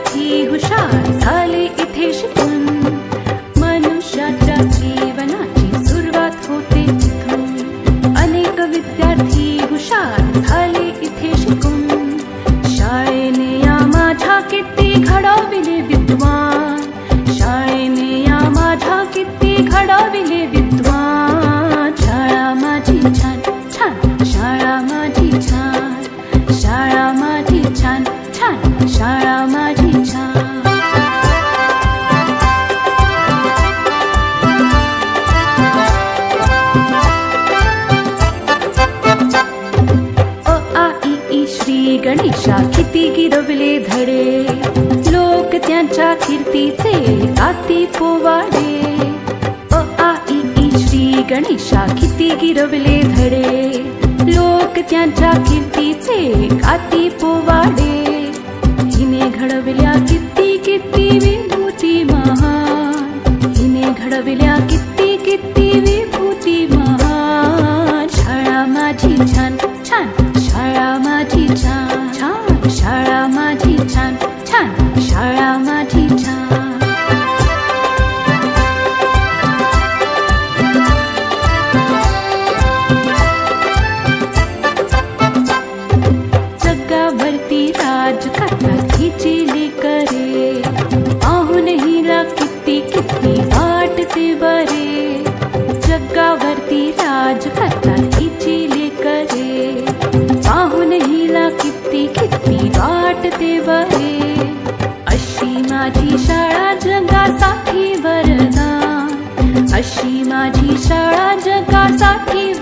विद्यार्थी हुशार झाले इथे शिकून. मनुष्याच्या जीवनाची सुरुवात होते तिथून. अनेक विद्यार्थी हुशार झाले इथे शिकून. शाळेने या माझ्या किती घडविले विद्वान. शाळेने या माझ्या किती घडविले विद्वान. शाळा माझी छान छान, शाळा माझी छान, शाळा माझी छान छान, शाळा माझी छान. अ आ इ ई श्री गणेशा किती गिरवले धडे. लोक त्यांच्या कीर्तीचे गाती पोवाडे. अ आ इ ई श्री गणेशा किती गिरवले धडे. लोक त्यांच्या कीर्तीचे गाती पोवाडे. हिने घडविल्या किती किती विभूती महान. हिने घडविल्या किती किती विभूती महान. शाळा माझी छान छान, शाळा माझी छान छान, शाळा माझी छान छान, शाळा माझी छान. जगावरती राज करतात हिची लेकरे. पाहून हिला किती किती वाटते बरे. जगावरती राज करतात हिची लेकरे. पाहून हिला किती किती वाटते बरे. अशी माझी शाळा जगासाठी वरदान. अशी माझी शाळा जगासाठी